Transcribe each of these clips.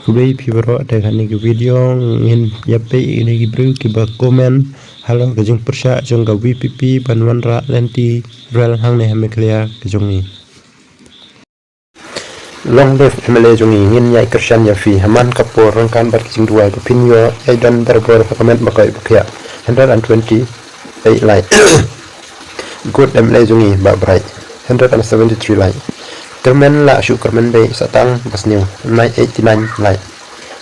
Kubai pibro ada kan ni video ngin yape ini gibru kiba komen halo kejung persya jong ga VPP banwan ra lenti rel hang ne hame clear kejung ni long live MLA jong ni ngin yai kersyan ya fi haman kapor rangkan bar kejung dua opinio aidan berbor comment bakai bakya 120 like good MLA jong ni ba bright 173 like Kermen la syuk kermen bay satang pas new 989 like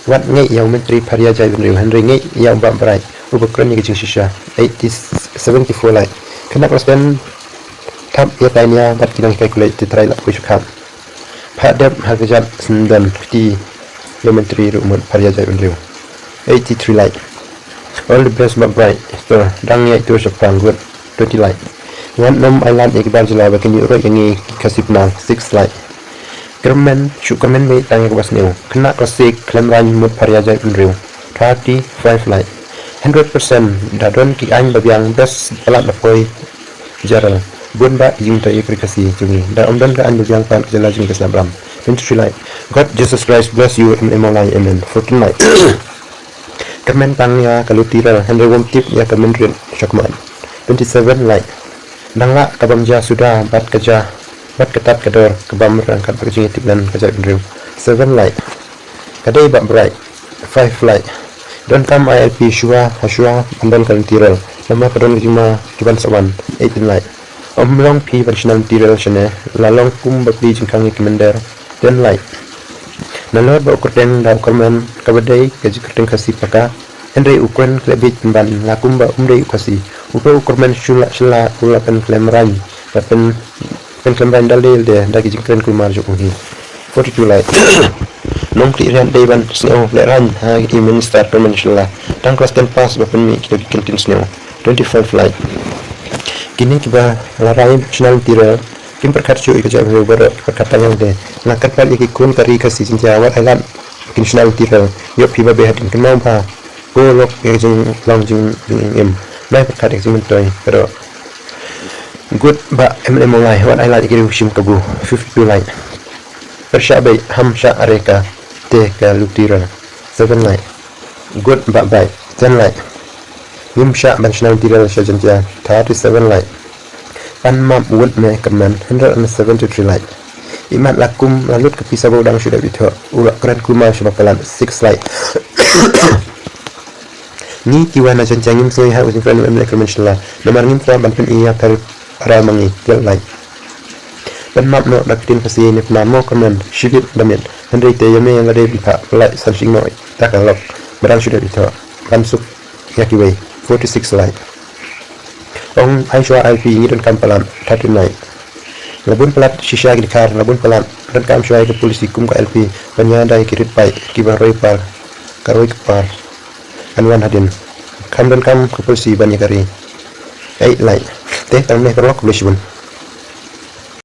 wat ngai yang menteri Pharia Jai Benriu Henry ngai yang ba brai ubakran ni kecing shisha 74 like kena presiden tap ya tanya bat kinang calculate try la pushkan padap hagajat sendan di yang menteri rumut Pharia Jai Benriu 83 like all the best ba brai so dang ya itu sepang good 20 like Wan nom island ikbar jela bakin euro yang kasih penal 6 like Kermen syukurmen bay tanya ke basneu kena klasik klaim ran mut Pharia Jai Benriu 35 like 100% dadon ki an babiang best pelat lapoi jaral bun ba jing ta ikri jungi da omdan ka an babiang pan jela jing kesabram 23 like God Jesus Christ bless you in emolai amen 14 like Kermen tangnya kalutira Henry Womtip ya kermen rin syakman 27 like Dangla kabamja sudah bat kerja bat ketat kedor kebam rangkat berjing tip dan kerja Benriu 7 light kadai bat bright 5 light don kam ILP shua hasua andan kan tiral nama kadon jima juban sawan 18 light omlong pi personal tiral shane lalong kum bakli jingkang commander 10 light nalor ba ukurten da ukurman kabadai gaji kerteng kasih paka Henry ukuran klebit pemban lakum ba umdai ukasi ukurman shula shula ulakan klemran dapen klemran dalil de dagi jingkren kulmar jokohi 42 light nong tiran deban snow leran ha i minister permanent tang kelas 10 pas bapen mi kita bikin snow 25 light kini kiba larai national tira kim perkat cu ikaja ber perkatan yang de nakat pal ikun kari kasi jinjawat alam national tira yo piba behatin kenau ba golok yang long jing em mai perkat yang mentoy pero good ba MLA mulai what I like kiri usim kabu 52 light persyabai hamsha areka te kalutira 7 light good ba bai 10 light nimsha national tira sajanja 37 light pan map wood me keman 173 light imat lakum lalut ke pisau udang sudah bito ulak keren kuma syabakalan 6 light ni kiwana janjangim soi ha usin friend MLA kemensyala nomor ngim fra banpen iya per ramangi tel light ban map no dakitin kasi ni pnamo kemen shibit damen Henry te yame yang ada bipa light searching no takalok barang sudah bito bansuk yakiway 46 light ong aiswa IP ni dan kampalan 39 labun pelat shisha gidikar labun pelat dan kam syai ke polisi kum ke LP penyadai kirit pai kibaroi par karoi kepar anwan hadin kam dan kam ke polisi banyak kari 8 light teh kam ne kerok polisi bun